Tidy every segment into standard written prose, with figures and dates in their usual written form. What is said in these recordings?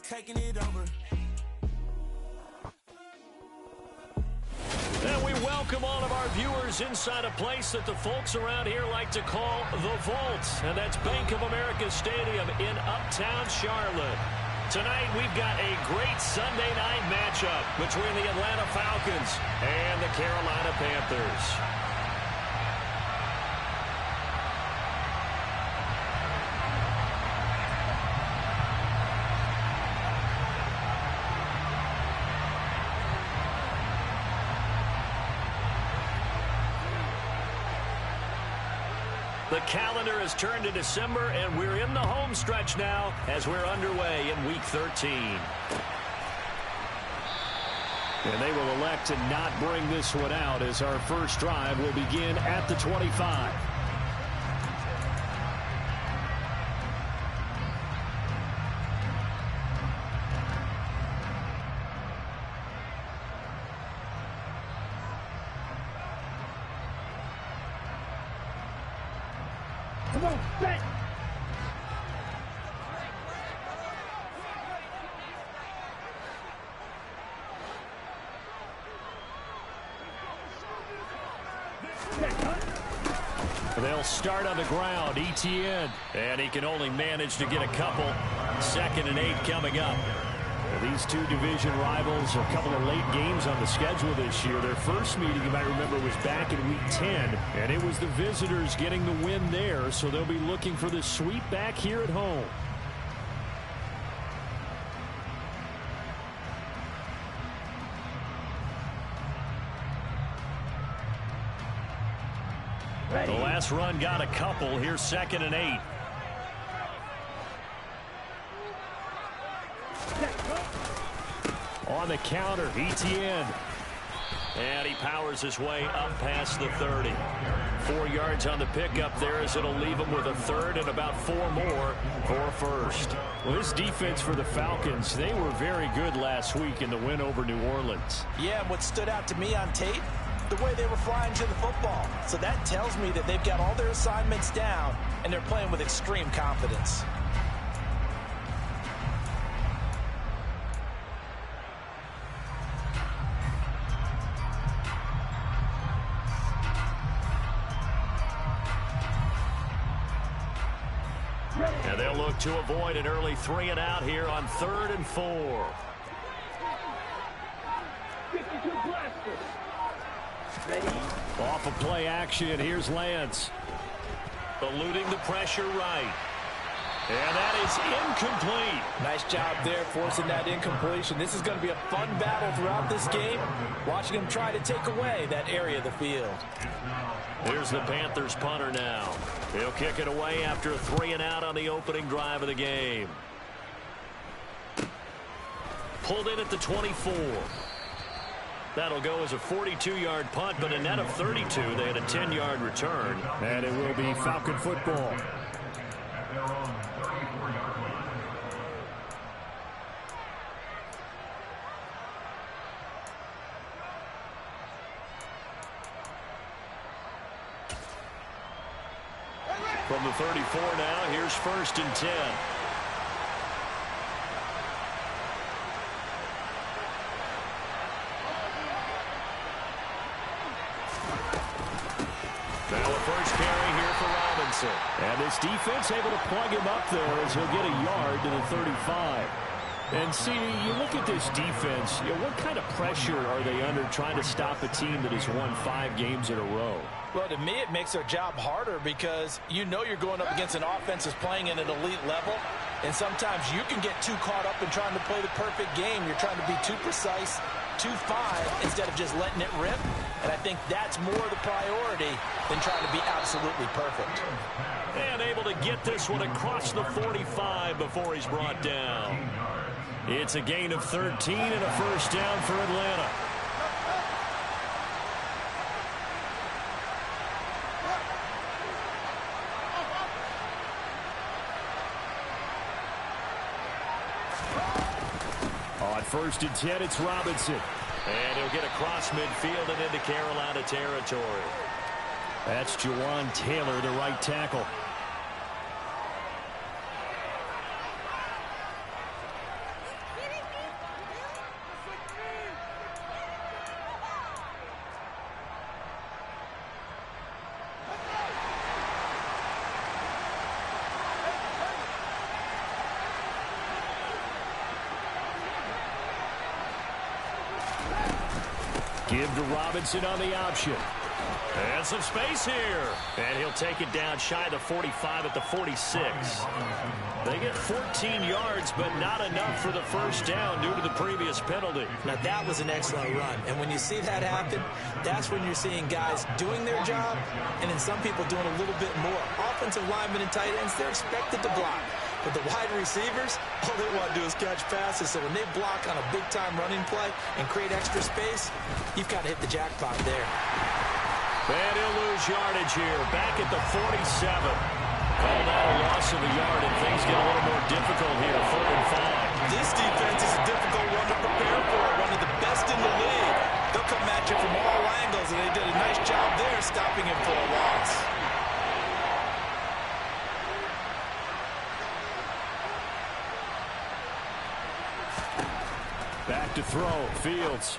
taking it over. And we welcome all of our viewers inside a place that the folks around here like to call the Vault. And that's Bank of America Stadium in Uptown Charlotte. Tonight we've got a great Sunday night matchup between the Atlanta Falcons and the Carolina Panthers. The calendar has turned to December, and we're in the home stretch now as we're underway in Week 13. And they will elect to not bring this one out as our first drive will begin at the 25. Come on, set! They'll start on the ground, Etienne. And he can only manage to get a couple. 2nd and 8 coming up. These two division rivals, a couple of late games on the schedule this year. Their first meeting, you might remember, was back in Week 10, and it was the visitors getting the win there, so they'll be looking for the sweep back here at home. Ready. The last run got a couple. Here's 2nd and 8. On the counter, Etienne. And he powers his way up past the 30. 4 yards on the pickup there as it'll leave him with a third and about 4 more for first. Well, this defense for the Falcons, they were very good last week in the win over New Orleans. Yeah, and what stood out to me on tape, the way they were flying to the football. So that tells me that they've got all their assignments down, and they're playing with extreme confidence. And they'll look to avoid an early 3 and out here on 3rd and 4. 52 blasters. Ready? Off of play action, here's Lance. Eluding the pressure right. And that is incomplete. Nice job there forcing that incompletion. This is going to be a fun battle throughout this game. Watching him try to take away that area of the field. Here's the Panthers punter now. He'll kick it away after a 3 and out on the opening drive of the game. Pulled in at the 24. That'll go as a 42-yard punt, but a net of 32. They had a 10-yard return. And it will be Falcon football. From the 34 now, here's 1st and 10. Now a first carry here for Robinson. And this defense able to plug him up there as he'll get a yard to the 35. And see, you look at this defense, what kind of pressure are they under trying to stop a team that has won 5 games in a row? Well, to me, it makes their job harder because you know you're going up against an offense that's playing at an elite level, and sometimes you can get too caught up in trying to play the perfect game. You're trying to be too precise, too fine, instead of just letting it rip, and I think that's more the priority than trying to be absolutely perfect. And able to get this one across the 45 before he's brought down. It's a gain of 13 and a first down for Atlanta. On 1st and 10, it's Robinson. And he'll get across midfield and into Carolina territory. That's Jawan Taylor, the right tackle. Give to Robinson on the option. And some space here. And he'll take it down shy of the 45 at the 46. They get 14 yards, but not enough for the first down due to the previous penalty. Now, that was an excellent run. And when you see that happen, that's when you're seeing guys doing their job and then some people doing a little bit more. Offensive linemen and tight ends, they're expected to block. But the wide receivers, all they want to do is catch passes. So when they block on a big-time running play and create extra space, you've got to hit the jackpot there. And he'll lose yardage here. Back at the 47. Called out a loss of a yard, and things get a little more difficult here. 3rd and 5. This defense is a difficult one to prepare for. One of the best in the league. They'll come at you from all angles, and they did a nice job there stopping him for a loss. Back to throw. Fields.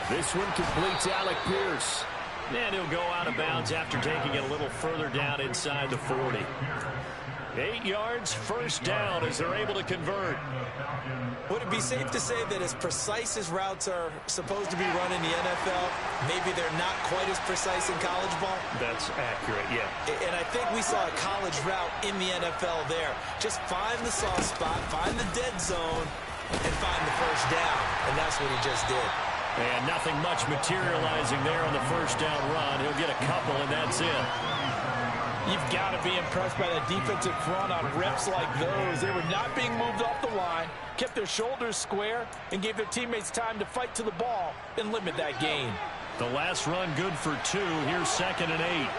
This one completes Alec Pierce. And he'll go out of bounds after taking it a little further down inside the 40. 8 yards, first down as they're able to convert. Would it be safe to say that as precise as routes are supposed to be run in the NFL, maybe they're not quite as precise in college ball? That's accurate, yeah. And I think we saw a college route in the NFL there. Just find the soft spot, find the dead zone, and find the first down. And that's what he just did. And nothing much materializing there on the first down run. He'll get a couple, and that's it. You've got to be impressed by that defensive front on reps like those. They were not being moved off the line, kept their shoulders square, and gave their teammates time to fight to the ball and limit that gain. The last run good for 2. Here's 2nd and 8.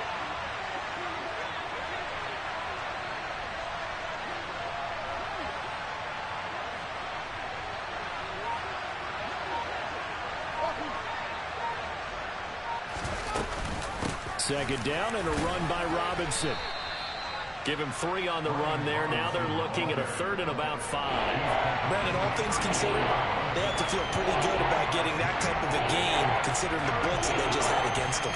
Second down and a run by Robinson. Give him 3 on the run there. Now they're looking at a 3rd and about 5. Brandon, all things considered, they have to feel pretty good about getting that type of a gain, considering the blitz that they just had against them.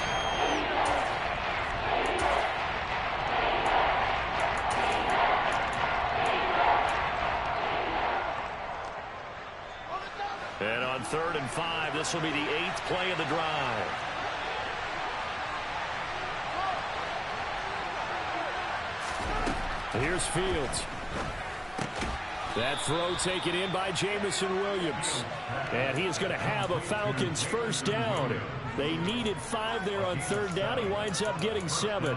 And on 3rd and 5, this will be the 8th play of the drive. Here's Fields. That throw taken in by Jamison Williams. And he is going to have a Falcons first down. They needed 5 there on 3rd down. He winds up getting 7.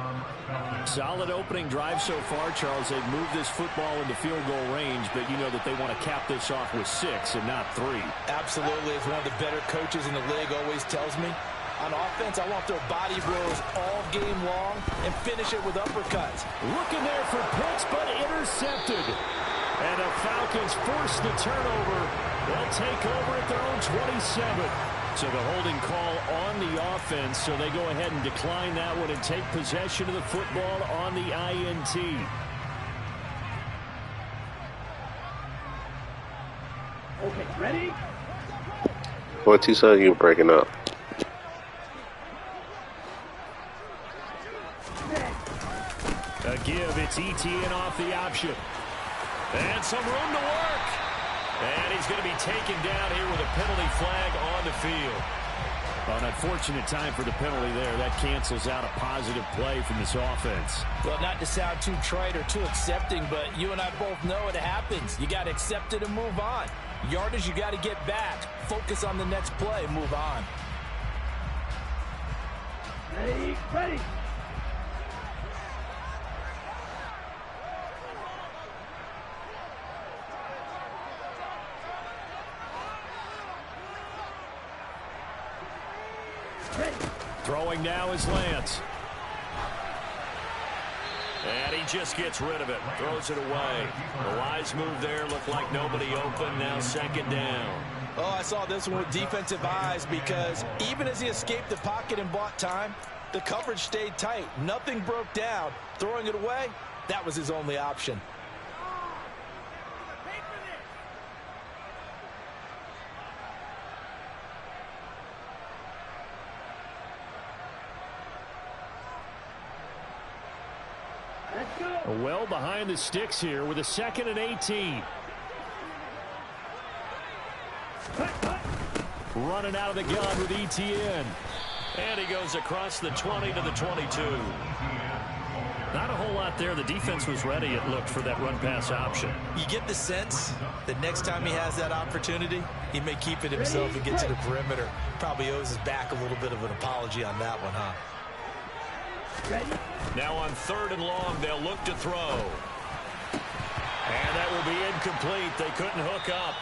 Solid opening drive so far, Charles. They've moved this football into field goal range, but you know that they want to cap this off with 6 and not 3. Absolutely. As one of the better coaches in the league always tells me, on offense, I want their body rolls all game long and finish it with uppercuts. Looking there for Pitts, but intercepted. And the Falcons force the turnover. They'll take over at their own 27. So the holding call on the offense, so they go ahead and decline that one and take possession of the football on the INT. Okay, ready? What you said you breaking up? A give, it's ETN off the option. And some room to work. And he's going to be taken down here with a penalty flag on the field. An unfortunate time for the penalty there. That cancels out a positive play from this offense. Well, not to sound too trite or too accepting, but you and I both know it happens. You got to accept it and move on. Yardage, you got to get back. Focus on the next play, move on. Ready? Ready! Throwing now is Lance. And he just gets rid of it. Throws it away. The wise move there. Looked like nobody open. Now 2nd down. Oh, I saw this one with defensive eyes because even as he escaped the pocket and bought time, the coverage stayed tight. Nothing broke down. Throwing it away, that was his only option. Well behind the sticks here with a 2nd and 18. running out of the gun with ETN. And he goes across the 20 to the 22. Not a whole lot there. The defense was ready, it looked, for that run-pass option. You get the sense that next time he has that opportunity, he may keep it himself and get to the perimeter. Probably owes his back a little bit of an apology on that one, huh? Now on 3rd and long, they'll look to throw. And that will be incomplete. They couldn't hook up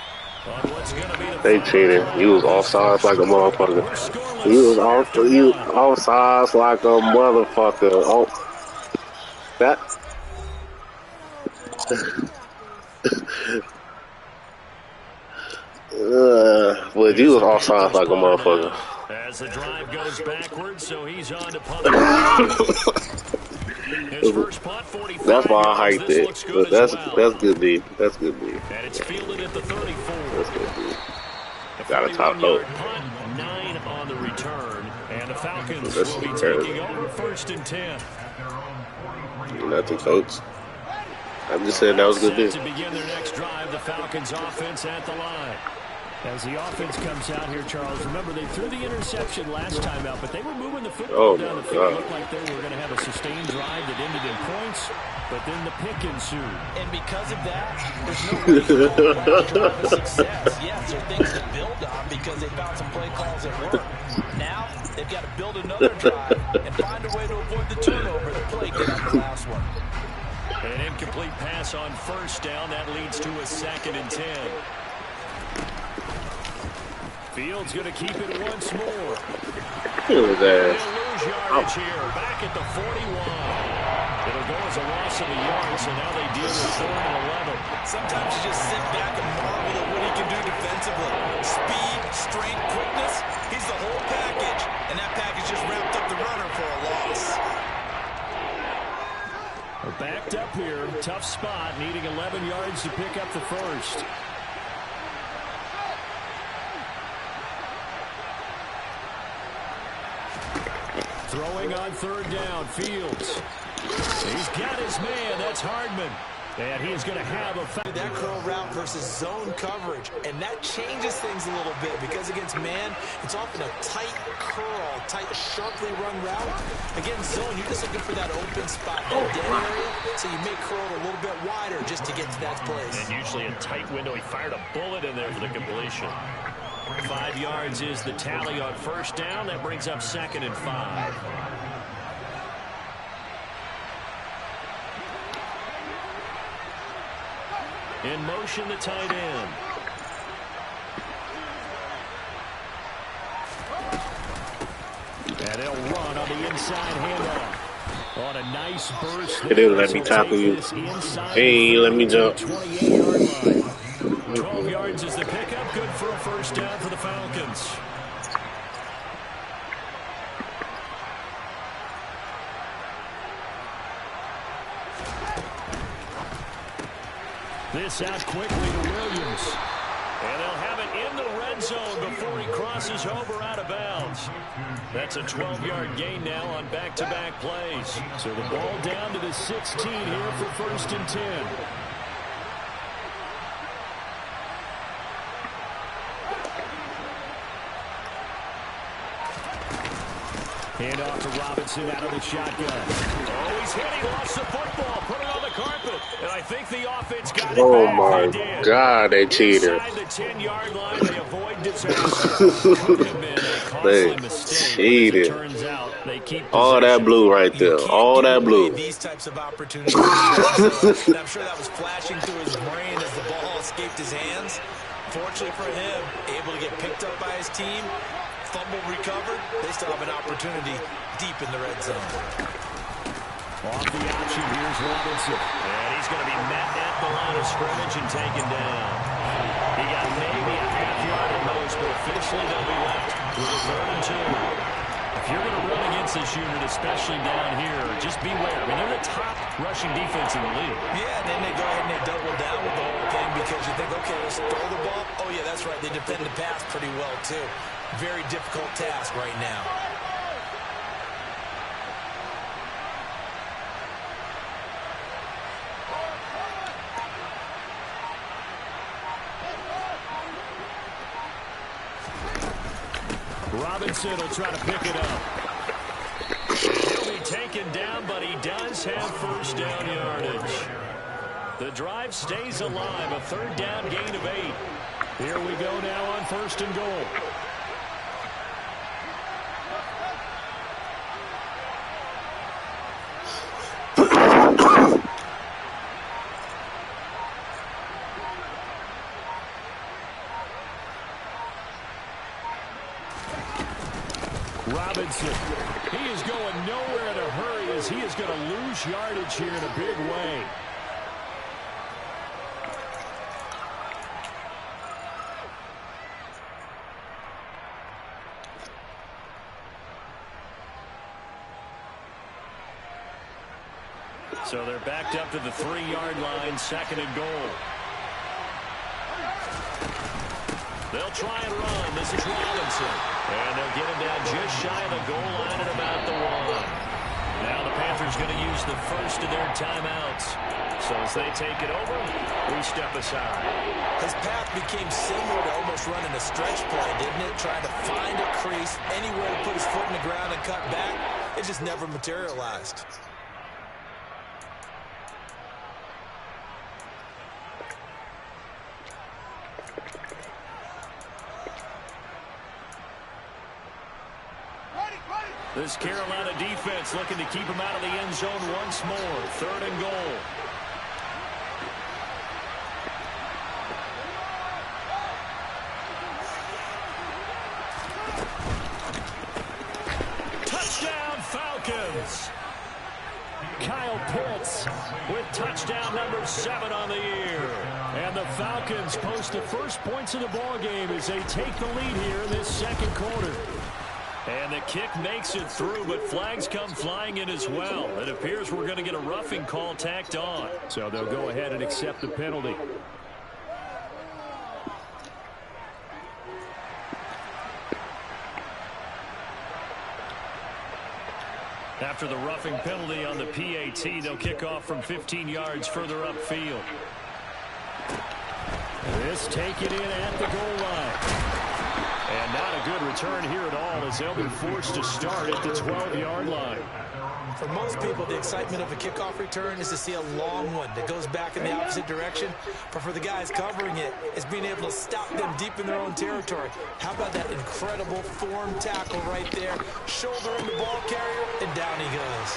on what's going to be the They cheated. He was offsides like a motherfucker. He was offsides like a motherfucker. Oh, that. But he was offsides like a motherfucker. As the drive goes backwards, so he's on to punt. His first punt, 45. That's why I hyped it. But that's good D. That's good D. And it's fielded at the 34. That's good D. The Got a top vote. punt, 9 on the return, and the Falcons will be taking over 1st and 10. Nothing, coach. I just said that was good D. To begin their next drive, the Falcons offense at the line. As the offense comes out here, Charles, remember they threw the interception last time out, but they were moving the football down the field. It looked like they were going to have a sustained drive that ended in points, but then the pick ensued. And because of that, there's no way to call that drive a success. Yes, there are things to build on because they found some play calls at work. Now they've got to build another drive and find a way to avoid the turnover the play did on the last one. An incomplete pass on 1st down. That leads to a 2nd and 10. Fields going to keep it once more. Look at that. They'll lose yardage here. Back at the 41. It'll go as a loss of a yard, so now they deal with 3rd and 11. Sometimes you just sit back and marvel at what he can do defensively. Speed, strength, quickness. He's the whole package, and that package just wrapped up the runner for a loss. We're backed up here. Tough spot, needing 11 yards to pick up the first. Throwing on 3rd down, Fields. He's got his man. That's Hardman. And he's going to have a foul. That curl route versus zone coverage, and that changes things a little bit because against man, it's often a tight curl, tight, sharply run route. Against zone, you're just looking for that open spot, that dead area, so you may curl it a little bit wider just to get to that place. And usually a tight window. He fired a bullet in there for the completion. 5 yards is the tally on 1st down. That brings up 2nd and 5. In motion, the tight end. And they'll run on the inside handoff. On a nice burst. They didn't let me tackle you. Hey, let me jump. 28-yard line. 12 yards is the pickup. Good for a 1st down for the Falcons. This out quickly to Williams. And they'll have it in the red zone before he crosses over out of bounds. That's a 12-yard gain now on back-to-back plays. So the ball down to the 16 here for 1st and 10. Hand off to Robinson out of the shotgun. Oh, he's hit. He lost the football. Put it on the carpet. And I think the offense got it Oh back. my They God, they cheated. Inside the 10-yard line, they avoid disaster. Could have been a costly mistake. Cheated. As it turns out, they keep All that blue right there. All that blue. These types of opportunities. And I'm sure that was flashing through his brain as the ball escaped his hands. Fortunately for him, able to get picked up by his team. Fumble recovered. They still have an opportunity deep in the red zone. Off the option, here's Robinson. And he's going to be met at the line of scrimmage and taken down. He got maybe a half yard at most, but officially they'll be left with a 3rd and 2. If you're going to run against this unit, especially down here, just beware. I mean, they're the top rushing defense in the league. Yeah, and then they go ahead and they double down with the whole thing because you think, okay, let's throw the ball. Oh, yeah, that's right. They defend the pass pretty well, too. Very difficult task right now. Robinson will try to pick it up. He'll be taken down, but he does have first down yardage. The drive stays alive, a third down gain of 8. Here we go now on 1st and goal. Robinson, he is going nowhere in a hurry as he is going to lose yardage here in a big way. So they're backed up to the 3-yard line, 2nd and goal. They'll try and run. This is Robinson. And they'll get him down just shy of the goal line at about the 1. Now the Panthers going to use the first of their timeouts. So as they take it over, we step aside. His path became similar to almost running a stretch play, didn't it? Trying to find a crease, anywhere to put his foot in the ground and cut back. It just never materialized. This Carolina defense looking to keep him out of the end zone once more. 3rd and goal. Touchdown Falcons. Kyle Pitts with touchdown number 7 on the year. And the Falcons post the first points of the ball game as they take the lead here in this 2nd quarter. And the kick makes it through, but flags come flying in as well. It appears we're going to get a roughing call tacked on. So they'll go ahead and accept the penalty. After the roughing penalty on the PAT, they'll kick off from 15 yards further upfield. This taken in at the goal line. And not a good return here at all as they'll be forced to start at the 12-yard line. For most people, the excitement of a kickoff return is to see a long one that goes back in the opposite direction. But for the guys covering it, it's being able to stop them deep in their own territory. How about that incredible form tackle right there? Shoulder in the ball carrier, and down he goes.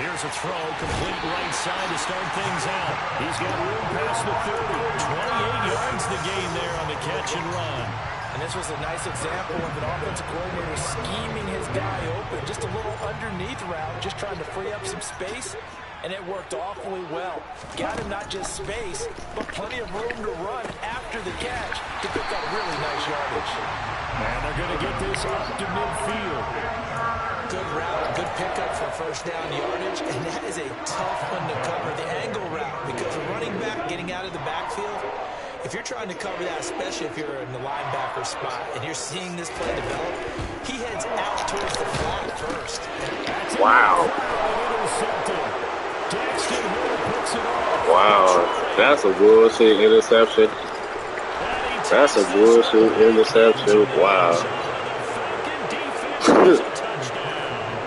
Here's a throw, complete right side to start things out. He's got room past the 30. 28 yards the gain there on the catch and run. And this was a nice example of an offensive coordinator scheming his guy open. Just a little underneath route, just trying to free up some space. And it worked awfully well. Got him not just space, but plenty of room to run after the catch to pick up really nice yardage. And they're going to get this up to midfield. Good route, good pickup for first down yardage. And that is a tough one to cover, the angle route, because a running back getting out of the backfield, if you're trying to cover that, especially if you're in the linebacker spot and you're seeing this play develop, he heads out towards the flat first. Wow. Wow. That's a bullshit interception. That's a bullshit interception. Wow.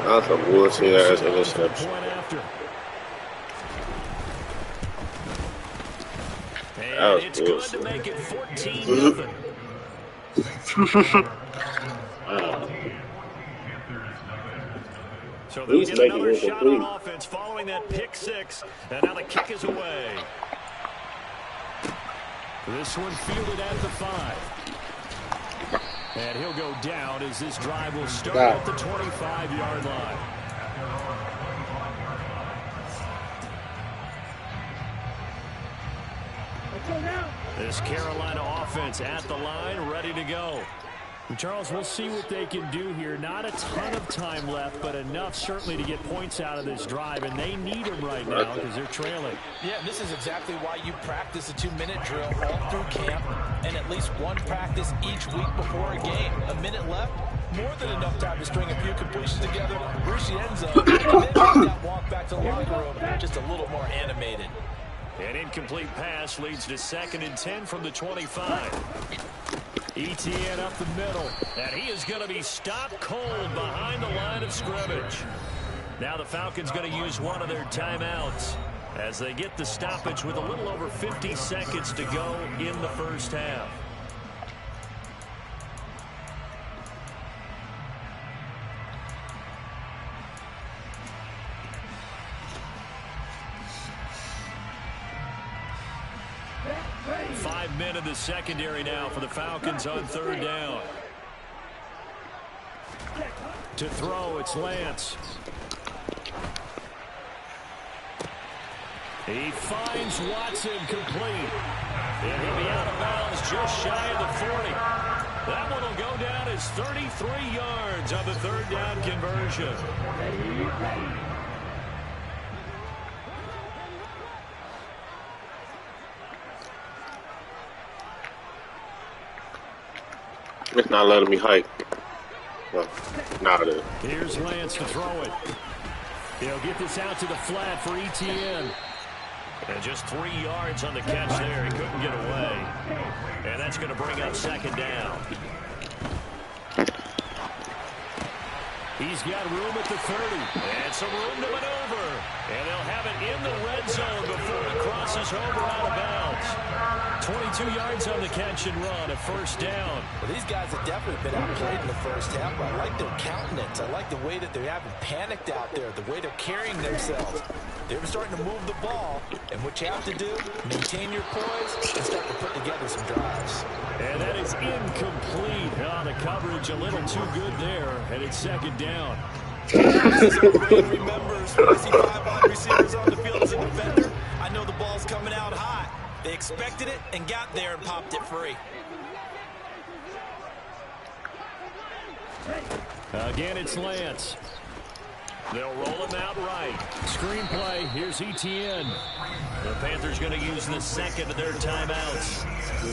That's a bullshit ass interception. And it's good to make it 14-0. Wow. So they'll get another shot on offense following that pick 6. And now the kick is away. This one fielded at the 5. And he'll go down as this drive will start at the 25-yard line. This Carolina offense at the line, ready to go. And Charles, we'll see what they can do here. Not a ton of time left, but enough certainly to get points out of this drive, and they need them right now because they're trailing. Yeah, this is exactly why you practice a 2-minute drill all through camp and at least one practice each week before a game. A minute left, more than enough time to string a few completions together, reach the end zone, and then make that walk back to the locker room just a little more animated. An incomplete pass leads to 2nd and 10 from the 25. ETN up the middle, and he is going to be stopped cold behind the line of scrimmage. Now the Falcons going to use one of their timeouts as they get the stoppage with a little over 50 seconds to go in the first half. Men in the secondary now for the Falcons on third down. To throw, it's Lance. He finds Watson complete. And he'll be out of bounds just shy of the 40. That one will go down as 33 yards on the third down conversion. It's not letting me hike. Well, now it is. Here's Lance to throw it. He'll get this out to the flat for ETN. And just 3 yards on the catch there. He couldn't get away. And that's going to bring up second down. He's got room at the 30. And some room to maneuver. And they'll have it in the red zone before he crosses over out of bounds. 22 yards on the catch and run, a first down. Well, these guys have definitely been outplayed in the first half, but I like their countenance. I like the way that they haven't panicked out there, the way they're carrying themselves. They're starting to move the ball, and what you have to do, maintain your poise and start to put together some drives. And that is incomplete. Oh, the coverage a little too good there, and it's second down. Remembers, when I see 5 wide receivers on the field as a defender, I know the ball's coming out hot. They expected it and got there and popped it free. Again, it's Lance. They'll roll him out right. Screen play. Here's ETN. The Panthers going to use the second of their timeouts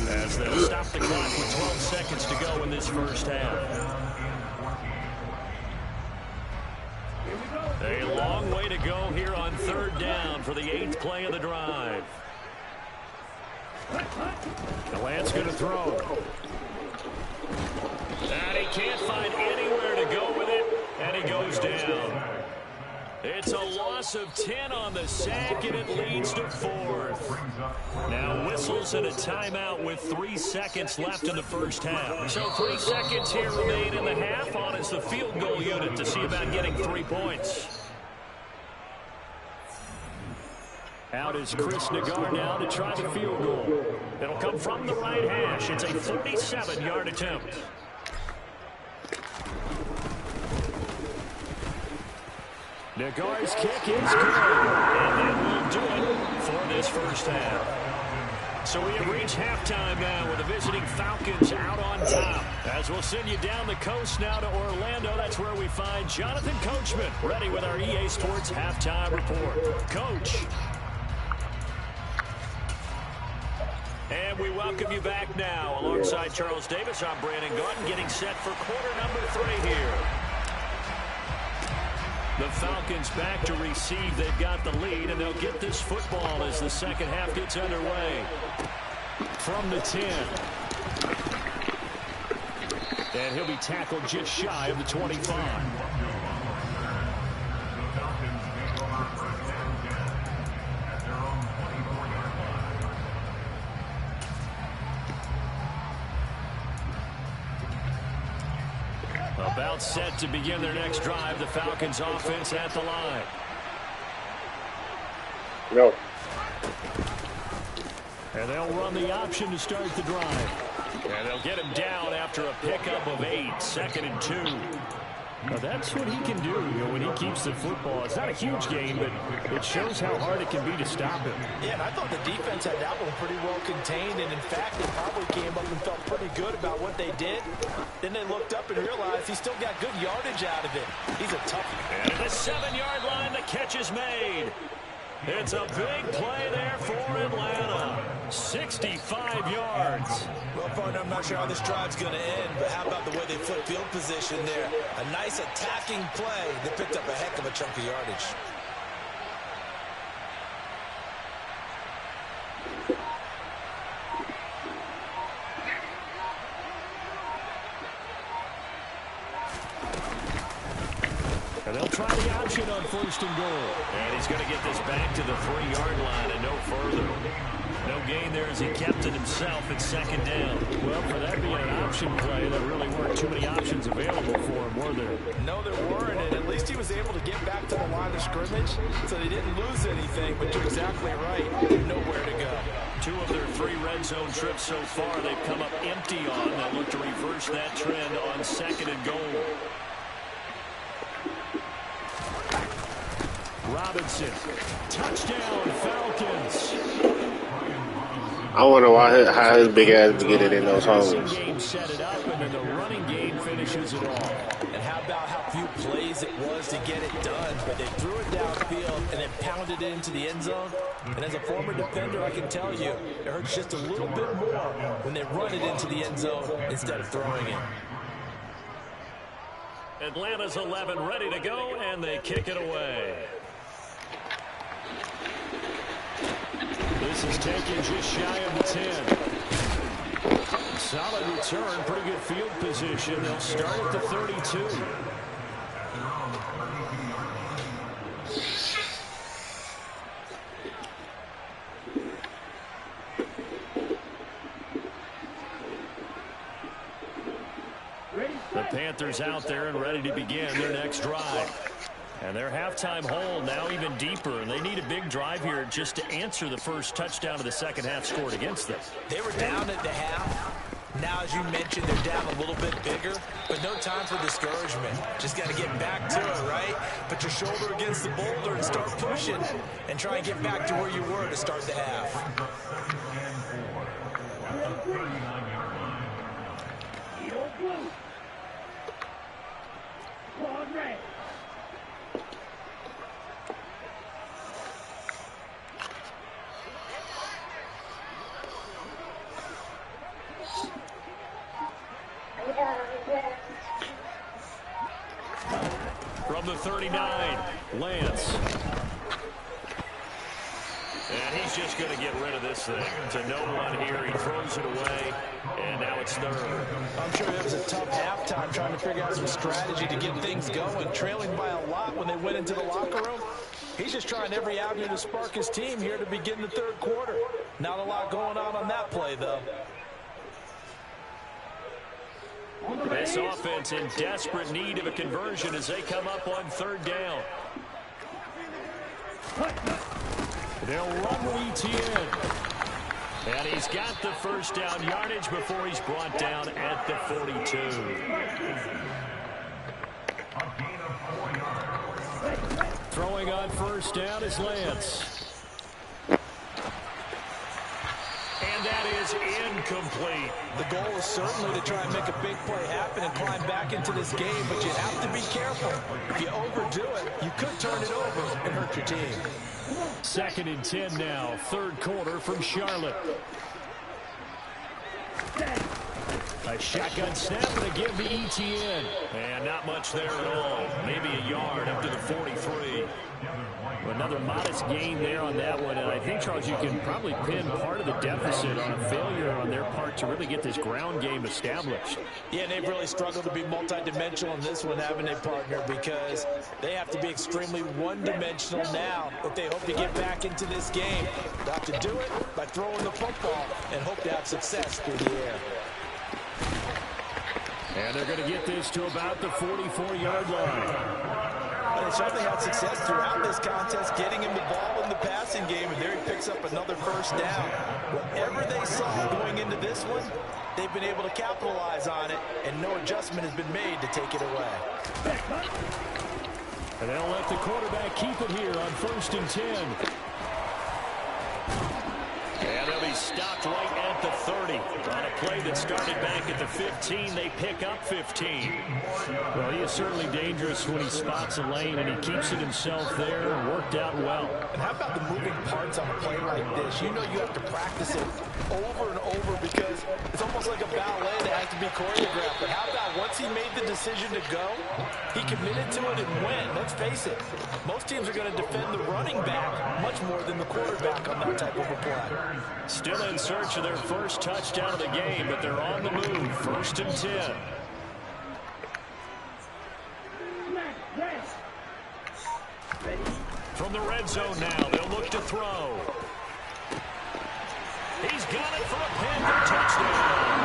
as they'll stop the clock with 12 seconds to go in this first half. A long way to go here on third down for the 8th play of the drive. Lance going to throw. And he can't find anywhere to go with it, and he goes down. It's a loss of 10 on the sack, and it leads to 4th. Now whistles and a timeout with 3 seconds left in the first half. So 3 seconds here remain in the half. On is the field goal unit to see about getting 3 points. Out is Chris Nagar now to try the field goal. It'll come from the right hash. It's a 47-yard attempt. Nagar's kick is good. And that will do it for this first half. So we have reached halftime now with the visiting Falcons out on top. As we'll send you down the coast now to Orlando, that's where we find Jonathan Coachman ready with our EA Sports halftime report. Coach. And we welcome you back now. Alongside Charles Davis, I'm Brandon Gaudin, getting set for quarter number 3 here. The Falcons back to receive. They've got the lead, and they'll get this football as the second half gets underway. From the 10. And he'll be tackled just shy of the 25. About set to begin their next drive. The Falcons offense at the line. No. And they'll run the option to start the drive. And they'll get him down after a pickup of 8. 2nd and 2. Now that's what he can do, when he keeps the football. It's not a huge game, but it shows how hard it can be to stop him. Yeah, and I thought the defense had that one pretty well contained, and in fact, they probably came up and felt pretty good about what they did. Then they looked up and realized he still got good yardage out of it. He's a toughie. And at the 7-yard line, the catch is made. It's a big play there for Atlanta. 65 yards. Well, partner, I'm not sure how this drive's going to end, but how about the way they flip field position there? A nice attacking play that picked up a heck of a chunk of yardage. try the option on 1st and goal. And he's going to get this back to the 3-yard line and no further. No gain there as he kept it himself at 2nd down. Well, for that being an option play, there really weren't too many options available for him, were there? No, there weren't, and at least he was able to get back to the line of scrimmage, so they didn't lose anything, but you're exactly right. Nowhere to go. 2 of their 3 red zone trips so far, they've come up empty on. They'll look to reverse that trend on 2nd and goal. Robinson, touchdown, Falcons. I wonder how his big ass get it in those holes. Game set it up, and then the running game finishes it off. And how about how few plays it was to get it done, but they threw it downfield and then pounded it into the end zone. And as a former defender, I can tell you, it hurts just a little bit more when they run it into the end zone instead of throwing it. Atlanta's 11 ready to go, and they kick it away. This is taken just shy of the 10. Solid return, pretty good field position. They'll start at the 32. The Panthers out there and ready to begin their next drive. And their halftime hole now even deeper, and they need a big drive here just to answer the first touchdown of the second half scored against them. They were down at the half. Now, as you mentioned, they're down a little bit bigger, but no time for discouragement. Just got to get back to it, right? Put your shoulder against the boulder and start pushing and try and get back to where you were to start the half. From the 39, Lance. And he's just going to get rid of this thing. To no one here, he throws it away, and now it's 3rd. I'm sure it was a tough halftime trying to figure out some strategy to get things going, trailing by a lot when they went into the locker room. He's just trying every avenue to spark his team here to begin the 3rd quarter. Not a lot going on that play, though. This offense in desperate need of a conversion as they come up on 3rd down. They'll run with Etienne. And he's got the first down yardage before he's brought down at the 42. Throwing on 1st down is Lance. And that is incomplete. The goal is certainly to try and make a big play happen and climb back into this game, but you have to be careful. If you overdo it, you could turn it over and hurt your team. 2nd and 10 now, 3rd quarter from Charlotte. A shotgun snap and a give to Etienne. And not much there at all. Maybe a yard up to the 43. Another modest gain there on that one. And I think, Charles, you can probably pin part of the deficit on a failure on their part to really get this ground game established. Yeah, they've really struggled to be multidimensional in this one, haven't they, partner? Because they have to be extremely one-dimensional now if they hope to get back into this game. They have to do it by throwing the football and hope to have success through the air. And they're going to get this to about the 44-yard line. They certainly had success throughout this contest, getting him the ball in the passing game, and there he picks up another first down. Whatever they saw going into this one, they've been able to capitalize on it, and no adjustment has been made to take it away. And they'll let the quarterback keep it here on 1st and 10. And they'll be stopped right at the 30. On a play that started back at the 15, they pick up 15. Well, he is certainly dangerous when he spots a lane, and he keeps it himself there and worked out well. And how about the moving parts on a play like this? You know you have to practice it over and over because it's almost like a ballet that has to be choreographed. But how about once he made the decision to go, he committed to it and went. Let's face it, most teams are going to defend the running back much more than the quarterback on that type of a play. Still in search of their first touchdown of the game, but they're on the move. 1st and 10. From the red zone now, they'll look to throw. He's got it for a Panther touchdown.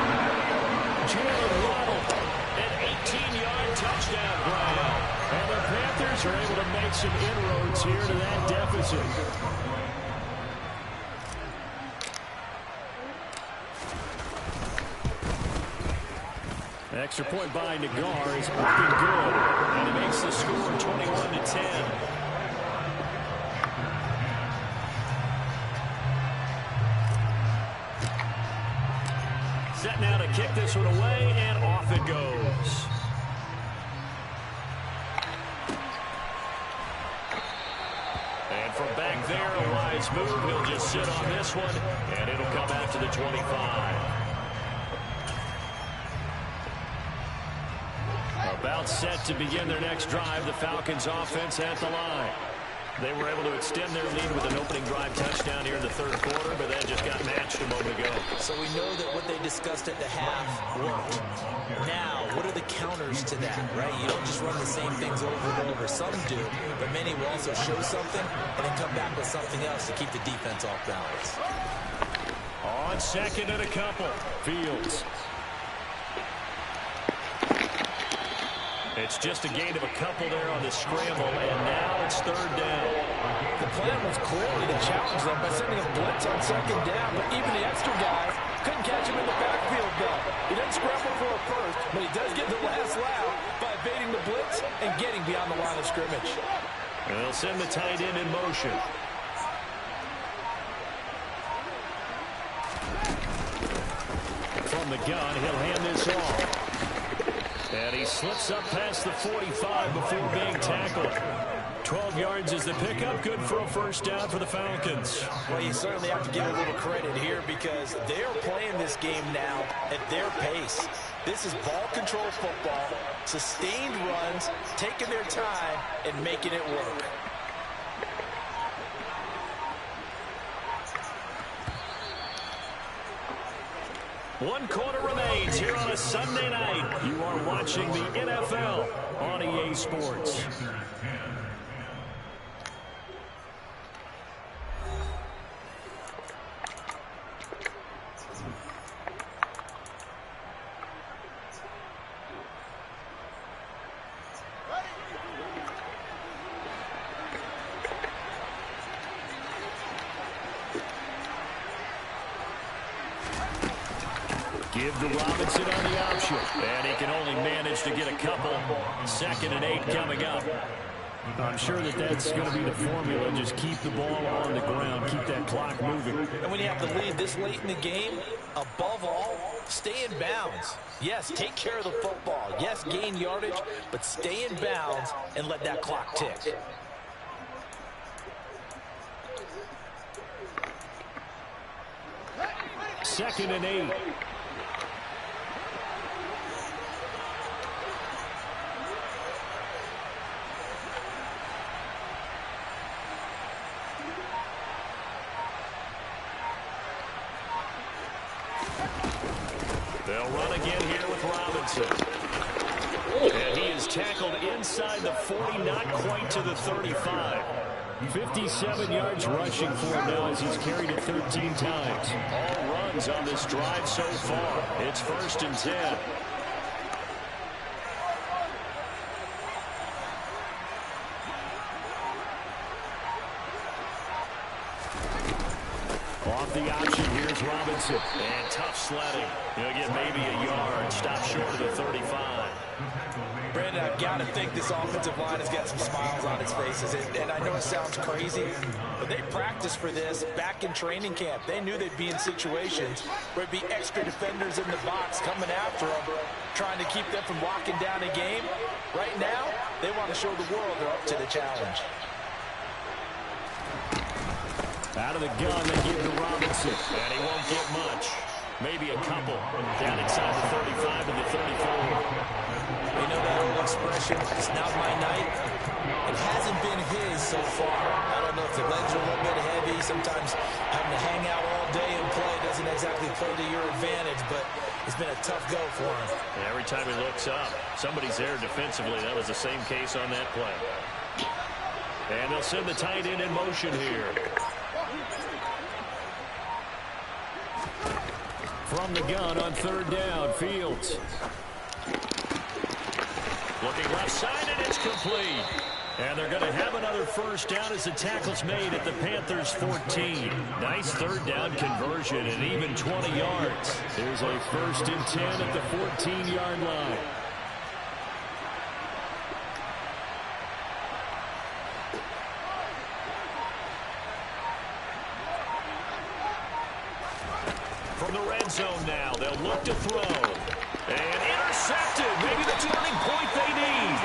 Jalen Waddle, an 18-yard touchdown grab. And the Panthers are able to make some inroads here to that deficit. Extra point by Nagar is up and good. And he makes the score 21-10. Set now to kick this one away, and off it goes. And from back there, a wise move. He'll just sit on this one, and it'll come out to the 25. About set to begin their next drive, the Falcons offense at the line. They were able to extend their lead with an opening drive touchdown here in the third quarter, but that just got matched a moment ago. So we know that what they discussed at the half worked. Now, what are the counters to that, right? You don't just run the same things over and over. Some do, but many will also show something and then come back with something else to keep the defense off balance. On second and a couple, Fields. It's just a gain of a couple there on the scramble, and now it's third down. The plan was clearly to challenge them by sending a blitz on second down, but even the extra guys couldn't catch him in the backfield, though. He didn't scramble for a first, but he does get the last laugh by evading the blitz and getting beyond the line of scrimmage. And they'll send the tight end in motion. From the gun, he'll hand this off. And he slips up past the 45 before being tackled. 12 yards is the pickup. Good for a first down for the Falcons. Well, you certainly have to give a little credit here because they are playing this game now at their pace. This is ball control football, sustained runs, taking their time, and making it work. One quarter remains here on a Sunday night. You are watching the NFL on EA Sports. Give to Robinson on the option. And he can only manage to get a couple. 2nd and 8 coming up. I'm sure that that's going to be the formula. Just keep the ball on the ground. Keep that clock moving. And when you have the lead this late in the game, above all, stay in bounds. Yes, take care of the football. Yes, gain yardage, but stay in bounds and let that clock tick. Second and 8. They'll run again here with Robinson. And he is tackled inside the 40, not quite to the 35. 57 yards rushing for him now as he's carried it 13 times. All runs on this drive so far. It's 1st and 10. Off the option, here's Robinson. And tough sledding. He'll get maybe a yard. Stop short of the 35. Brandon, I've got to think this offensive line has got some smiles on its faces. And I know it sounds crazy, but they practiced for this back in training camp. They knew they'd be in situations where it'd be extra defenders in the box coming after them, trying to keep them from locking down a game. Right now, they want to show the world they're up to the challenge. Out of the gun, they give to Robinson. And he won't get much. Maybe a couple. Down inside the 35 and the 34. You know that old expression, it's not my night. It hasn't been his so far. I don't know if the legs are a little bit heavy. Sometimes having to hang out all day and play doesn't exactly play to your advantage, but it's been a tough go for him. And every time he looks up, somebody's there defensively. That was the same case on that play. And they'll send the tight end in motion here. From the gun on third down, Fields. Looking left side, and it's complete. And they're going to have another first down as the tackle's made at the Panthers' 14. Nice third down conversion and even 20 yards. There's a 1st and 10 at the 14-yard line. From the red zone now, they'll look to throw. And intercepted. Maybe the turning point they need.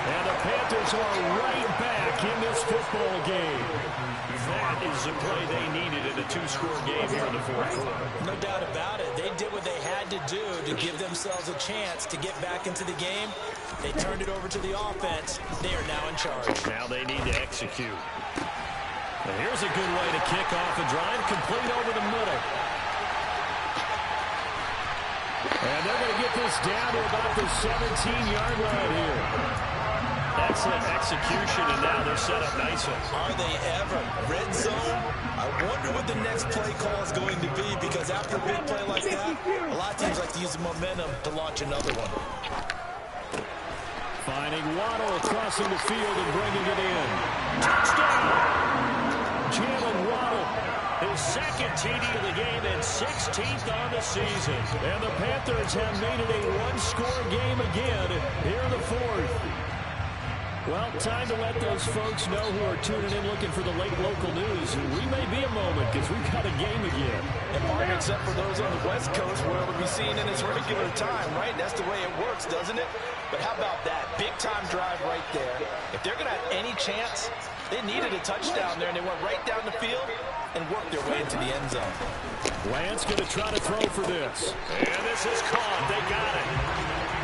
And the Panthers are right back in this football game. That is the play they needed in a 2-score game here in the 4th quarter. No doubt about it. They did what they had to do to give themselves a chance to get back into the game. They turned it over to the offense. They are now in charge. Now they need to execute. And here's a good way to kick off a drive, complete over the middle. And they're going to get this down to about the 17-yard line here. Excellent execution, and now they're set up nicely. Are they ever? Red zone? I wonder what the next play call is going to be, because after a big play like that, a lot of teams like to use the momentum to launch another one. Finding Waddle crossing the field and bringing it in. Touchdown! Jalen Waddle, his 2nd TD of the game and 16th on the season. And the Panthers have made it a 1-score game again here in the 4th. Well, time to let those folks know who are tuning in looking for the late local news. We may be a moment because we've got a game again. And Martin, except for those on the West Coast, where it'll be seen in its regular time, right? That's the way it works, doesn't it? But how about that? Big-time drive right there. If they're going to have any chance, they needed a touchdown there, and they went right down the field and worked their way into the end zone. Lance going to try to throw for this. And this is caught. They got it.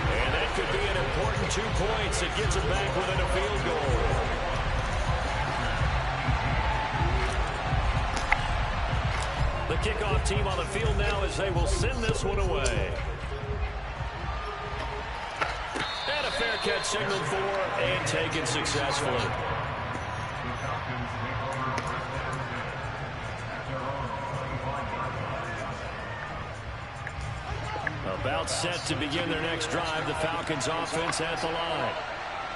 And that could be an important 2 points. It gets them back within a field goal. The kickoff team on the field now as they will send this one away. And a fair catch signaled for and taken successfully. About set to begin their next drive, the Falcons offense at the line.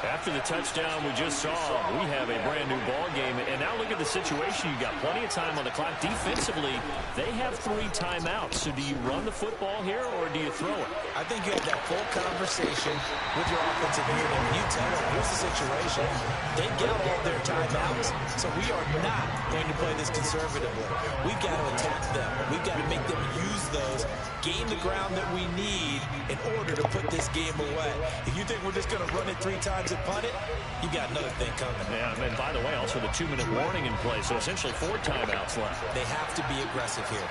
After the touchdown we just saw, we have a brand-new ball game. And now look at the situation. You've got plenty of time on the clock. Defensively, they have 3 timeouts. So do you run the football here or do you throw it? I think you have that full conversation with your offensive unit. And you tell them, here's the situation. They've got all their timeouts. So we are not going to play this conservatively. We've got to attack them. We've got to make them use those, gain the ground that we need in order to put this game away. If you think we're just going to run it 3 times and punt it, you got another thing coming. Yeah, and by the way, also the 2-minute warning in play, so essentially 4 timeouts left. They have to be aggressive here.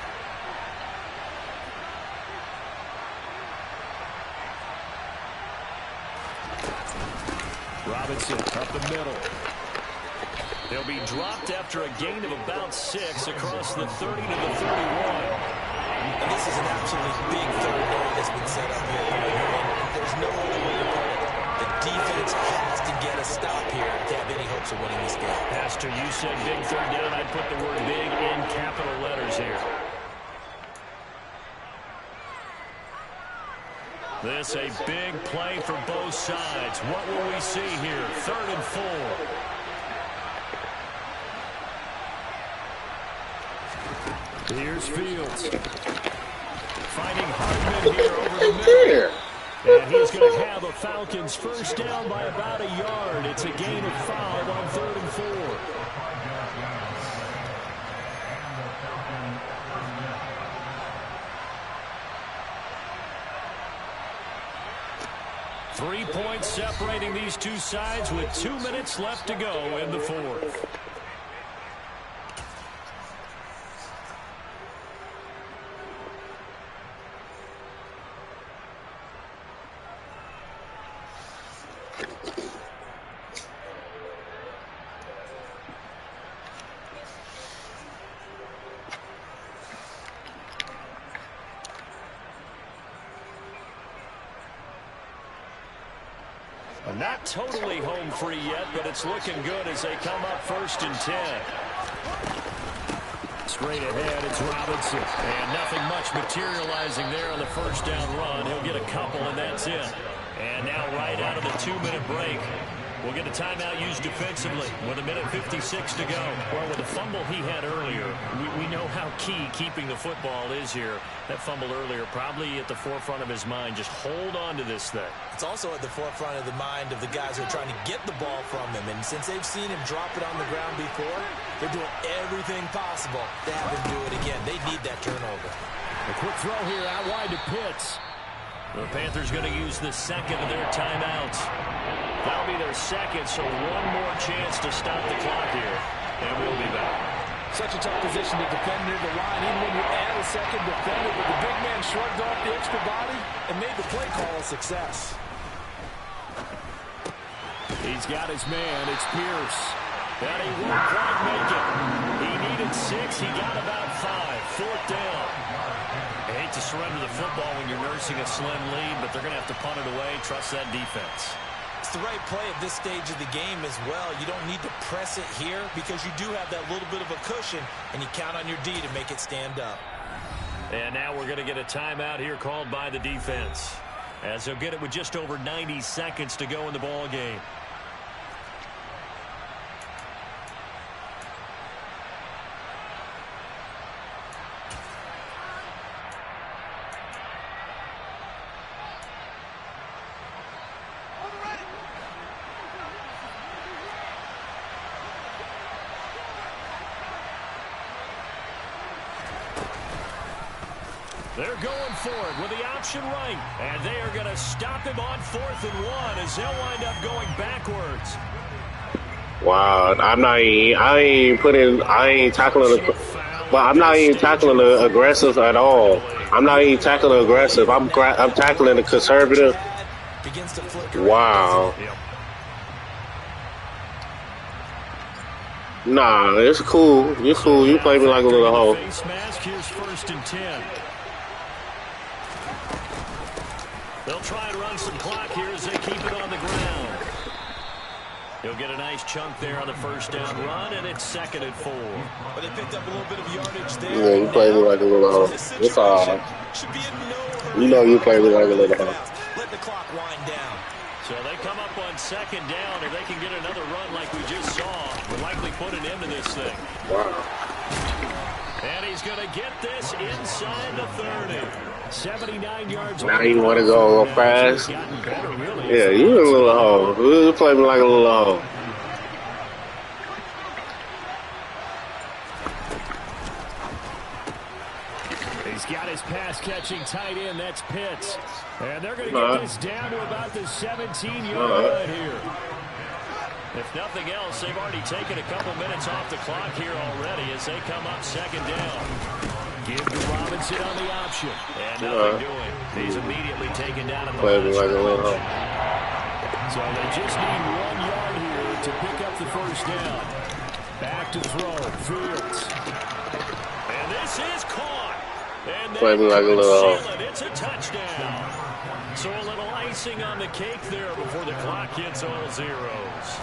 Robinson up the middle. They'll be dropped after a gain of about 6 across the 30 to the 31. And this is an absolutely big third down that's been set up here. There's no other way to put it. The defense has to get a stop here to have any hopes of winning this game. Pastor, you said big third down. I'd put the word big in capital letters here. This a big play for both sides. What will we see here? 3rd and 4. Here's Fields. Finding Hardman here over the middle. And he's going to have a Falcons first down by about a yard. It's a gain of 5 on 3rd and 4. Three points separating these two sides with 2 minutes left to go in the 4th. Not totally home free yet, but it's looking good as they come up 1st and 10. Straight ahead, it's Robinson. And nothing much materializing there on the first down run. He'll get a couple, and that's it. And now right out of the 2-minute break, we'll get a timeout used defensively with 1:56 to go. Well, with the fumble he had earlier, we know how key keeping the football is here. That fumble earlier probably at the forefront of his mind. Just hold on to this thing. It's also at the forefront of the mind of the guys who are trying to get the ball from him. And since they've seen him drop it on the ground before, they're doing everything possible to have him do it again. They need that turnover. A quick throw here out wide to Pitts. The Panthers going to use the second of their timeouts. That'll be their second, so one more chance to stop the clock here. And we'll be back. Such a tough position to defend near the line, even when you add a second defender. But the big man shrugged off the extra body and made the play call a success. He's got his man. It's Pierce. And he won't quite make it. He needed 6. He got about 5. 4th down. I hate to surrender the football when you're nursing a slim lead, but they're going to have to punt it away. Trust that defense. It's the right play at this stage of the game as well. You don't need to press it here because you do have that little bit of a cushion, and you count on your D to make it stand up. And now we're going to get a timeout here called by the defense, as they'll get it with just over 90 seconds to go in the ball game. They're going for it with the option right. And they are going to stop him on 4th and 1 as they'll wind up going backwards. Wow, I ain't tackling but I'm not even tackling the aggressive at all. I'm not even tackling aggressive. I'm tackling the conservative. Wow. Nah, it's cool. You're cool. You play me like a little hoe. Face mask. Here's 1st and 10. They'll try and run some clock here as they keep it on the ground. He'll get a nice chunk there on the first down run, and it's 2nd and 4. But they picked up a little bit of yardage there. Yeah, you play me like a little hoe. It's all right. You know you play me like a little hoe. Let the clock wind down. So they come up on 2nd down. If they can get another run like we just saw, we'll likely put an end to this thing. Wow. And he's going to get this inside the 30. 79 yards. Now you want to go real fast? Really. Yeah, you a little hoe. You play me like a little hoe. He's got his pass-catching tight end. That's Pitts. And they're going to get this down to about the 17-yard line here. If nothing else, they've already taken a couple minutes off the clock here already as they come up 2nd down. Give to Robinson on the option. And nothing doing. He's immediately taken down in the Play me like a little hoe. So they just need 1 yard here to pick up the first down. Back to throw. Fields. And this is caught. And Play me like a little hoe. it's a touchdown. So a little icing on the cake there before the clock hits all zeros.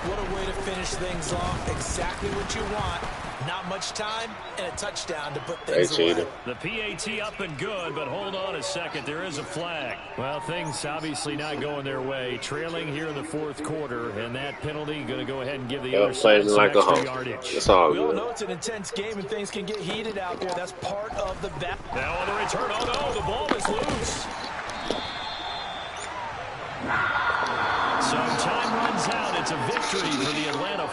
What a way to finish things off. Exactly what you want. Not much time and a touchdown to put things away. The PAT up and good, but hold on a second. There is a flag. Well, things obviously not going their way. Trailing here in the 4th quarter, and that penalty going to go ahead and give the other side some extra yardage. It's all We all good. know it's an intense game and things can get heated out there. That's part of the battle. Now on the return. Oh, no, the ball is loose. So time runs out. It's a victory for the Atlanta